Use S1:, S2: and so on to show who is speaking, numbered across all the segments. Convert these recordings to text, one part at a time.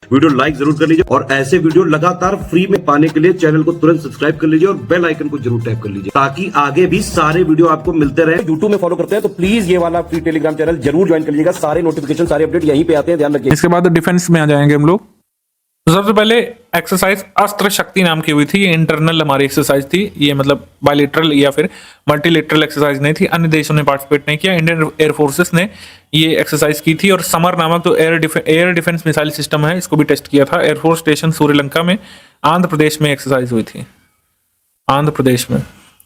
S1: Video like जरूर कर लीजिए और ऐसे वीडियो लगातार फ्री में पाने के लिए चैनल को तुरंत सब्सक्राइब कर लीजिए और बेल आइकन को जरूर टैप कर लीजिए ताकि आगे भी सारे वीडियो आपको मिलते रहे। यूट्यूब में फॉलो करते हैं तो प्लीज ये वाला फ्री टेलीग्राम चैनल जरूर ज्वाइन कर लीजिएगा। सारे नोटिफिकेशन सारे अपडेट यहीं पे आते हैं, ध्यान रखिए।
S2: इसके बाद डिफेंस में आ जाएंगे हम लोग। तो सबसे पहले एक्सरसाइज अस्त्र शक्ति नाम की हुई थी। ये इंटरनल हमारी एक्सरसाइज थी। ये मतलब बायलेटरल या फिर मल्टीलेटरल एक्सरसाइज नहीं थी। अन्य देशों ने पार्टिसिपेट नहीं किया। इंडियन एयर फोर्सेस ने ये एक्सरसाइज की थी और समर नामक जो एयर डिफेंस मिसाइल सिस्टम है इसको भी टेस्ट किया था। एयरफोर्स स्टेशन श्रीलंका में आंध्र प्रदेश में एक्सरसाइज हुई थी, आंध्र प्रदेश में।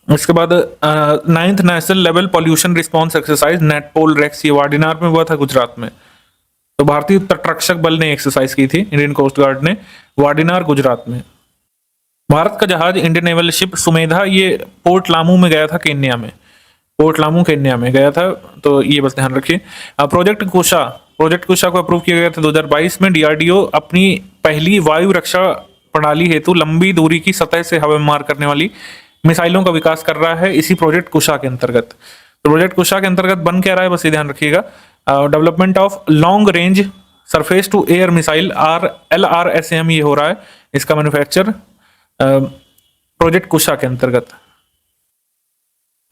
S2: इसके बाद 9th national level pollution response exercise NATPOLREX, ये वाडिनार में हुआ था, गुजरात में। तो भारतीय तटरक्षक बल ने एक्सरसाइज की थी, इंडियन कोस्ट गार्ड ने, वाडिनार, गुजरात में। भारत का जहाज इंडियन नेवल शिप सुमेधा ये पोर्ट लामू में गया था, केन्या में। पोर्ट लामू केन्या में गया था, तो ये बस ध्यान रखिए। प्रोजेक्ट कुशा को अप्रूव किया गया था 2022 में। डीआरडीओ अपनी पहली वायु रक्षा प्रणाली हेतु लंबी दूरी की सतह से हवा में मार करने वाली मिसाइलों का विकास कर रहा है इसी प्रोजेक्ट कुशा के अंतर्गत। तो प्रोजेक्ट कुशा के अंतर्गत बन क्या रहा है, बस ये ध्यान रखिएगा। Development of long range surface to air missile LRSAM ये हो रहा है, इसका मैन्युफैक्चर प्रोजेक्ट कुशा के अंतर्गत।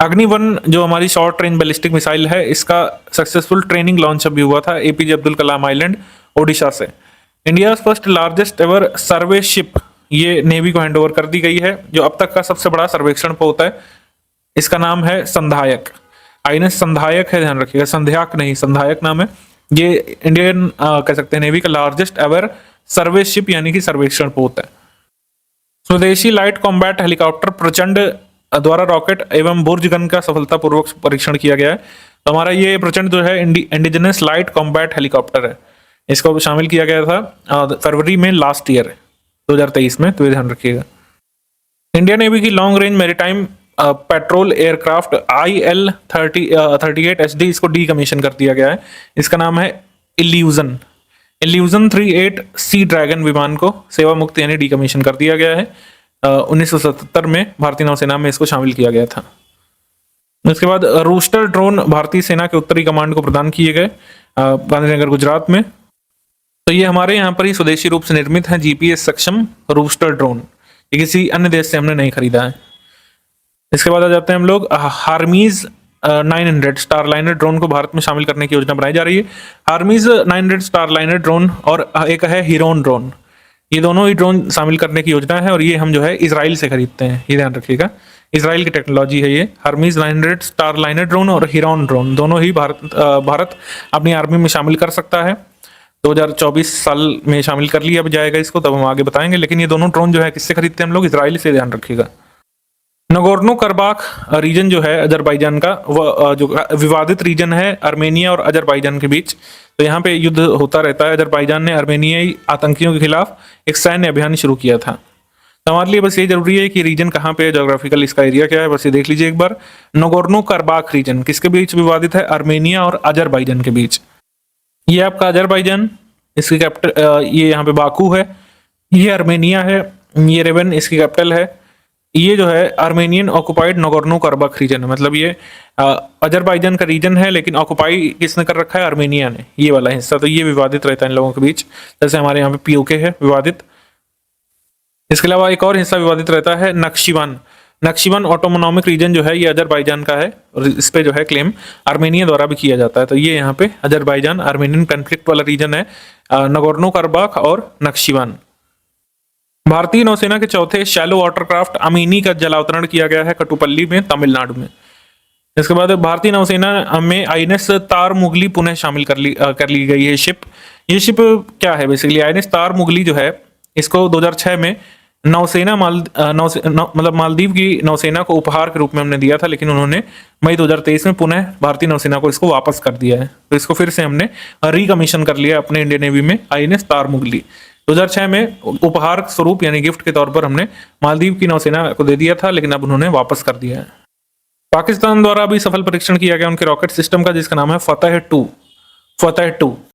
S2: अग्नि-1 जो हमारी शॉर्ट रेंज बैलिस्टिक मिसाइल है, इसका सक्सेसफुल ट्रेनिंग लॉन्च अभी हुआ था APJ अब्दुल कलाम आइलैंड, ओडिशा से। इंडिया फर्स्ट लार्जेस्ट एवर सर्वे शिप ये नेवी को हैंडओवर कर दी गई है, जो अब तक का सबसे बड़ा सर्वेक्षण पोत है। इसका नाम है संधायक, INS संधायक है, ध्यान रखिएगा, संध्याक नहीं, संधायक नाम है। ये इंडियन कह सकते हैं नेवी का लार्जेस्ट एवर सर्वे शिप यानी कि सर्वेक्षण पोत है। स्वदेशी लाइट कॉम्बैट हेलीकॉप्टर प्रचंड द्वारा रॉकेट एवं बुर्ज गन का सफलतापूर्वक परीक्षण किया गया है। तो हमारा ये प्रचंड जो है इंडिजिनस लाइट कॉम्बैट हेलीकॉप्टर है, इसको शामिल किया गया था फरवरी में लास्ट ईयर 2023 में, तो ये ध्यान रखिएगा। इंडियन नेवी की long range maritime petrol aircraft IL-38 HD इसको डीकमीशन कर दिया गया है। इसका नाम है इल्यूजन 38 सी ड्रैगन विमान को सेवा मुक्त यानी डीकमीशन कर दिया गया है। 1977 में भारतीय नौसेना में इसको शामिल किया गया था। इसके बाद रूस्टर ड्रोन भारतीय सेना के उत्तरी कमांड को प्रदान किए गए गांधीनगर, गुजरात में। तो ये हमारे यहाँ पर ही स्वदेशी रूप से निर्मित है GPS सक्षम रूस्टर ड्रोन, ये किसी अन्य देश से हमने नहीं खरीदा है। इसके बाद आ जाते हैं हम लोग हार्मीज 900 स्टारलाइनर ड्रोन को भारत में शामिल करने की योजना बनाई जा रही है। हार्मीज 900 स्टारलाइनर ड्रोन और एक है हीरोन ड्रोन, ये दोनों ही ड्रोन शामिल करने की योजना है और ये हम जो है इजराइल से खरीदते हैं, ये ध्यान रखिएगा। इजराइल की टेक्नोलॉजी है ये। हार्मीज 900 स्टारलाइनर ड्रोन और हीरोन ड्रोन दोनों ही भारत अपनी आर्मी में शामिल कर सकता है। 2024 साल में शामिल कर लिया जाएगा इसको, तब हम आगे बताएंगे। लेकिन ये दोनों ड्रोन जो है किससे खरीदते हैं हम लोग, इजराइल से, ध्यान रखिएगा। नगोर्नो करबाख रीजन जो है अजरबैजान का, वह जो विवादित रीजन है आर्मेनिया और अजरबैजान के बीच, तो यहाँ पे युद्ध होता रहता है। अजरबैजान ने आर्मेनियाई आतंकियों के खिलाफ एक सैन्य अभियान शुरू किया था। तो हमारे लिए बस ये जरूरी है कि रीजन कहाँ पे है, ज्योग्राफिकल इसका एरिया क्या है, बस ये देख लीजिए एक बार। नगोर्नो करबाख रीजन किसके बीच विवादित है, आर्मेनिया और अजरबैजान के बीच। ये आपका अजरबैजान, इसकी कैपिटल ये यहाँ पे बाकू है। ये आर्मेनिया है, ये रेवन इसकी कैपिटल है। ये जो है Armenian occupied Nagorno Karabakh region है, मतलब ये अजरबैजान का रीजन है लेकिन ऑक्युपाई किसने कर रखा है, आर्मेनिया ने, ये वाला हिस्सा। तो ये विवादित रहता है इन लोगों के बीच, जैसे हमारे यहाँ पे POK है विवादित। इसके अलावा एक और हिस्सा विवादित रहता है नक्शिवन ऑटोनोमिक रीजन जो है ये अजरबैजान का है और इस पे जो है क्लेम आर्मेनिया द्वारा भी किया जाता है। तो ये यहाँ पे अजरबैजान आर्मेनियन कॉन्फ्लिक्ट वाला रीजन है, नगोर्नो कराबाख और नक्शिवन। भारतीय नौसेना के चौथे शैलो वाटरक्राफ्ट अमीनी का जलावतरण किया गया है कटुपल्ली में, तमिलनाडु में। इसके बाद भारतीय नौसेना में INS तार मुगली पुनः शामिल कर ली गई है शिप। ये शिप क्या है बेसिकली, INS तार मुगली जो है इसको 2006 में मतलब मालदीव की नौसेना को उपहार के रूप में हमने दिया था, लेकिन उन्होंने मई 2023 में पुनः भारतीय नौसेना को इसको वापस कर दिया है। तो इसको फिर से हमने रिकमीशन कर लिया अपने इंडियन नेवी में, INS तार मुगली। 2006 में उपहार स्वरूप यानी गिफ्ट के तौर पर हमने मालदीव की नौसेना को दे दिया था, लेकिन अब उन्होंने वापस कर दिया है। पाकिस्तान द्वारा भी सफल परीक्षण किया गया उनके रॉकेट सिस्टम का, जिसका नाम है फतेह 2।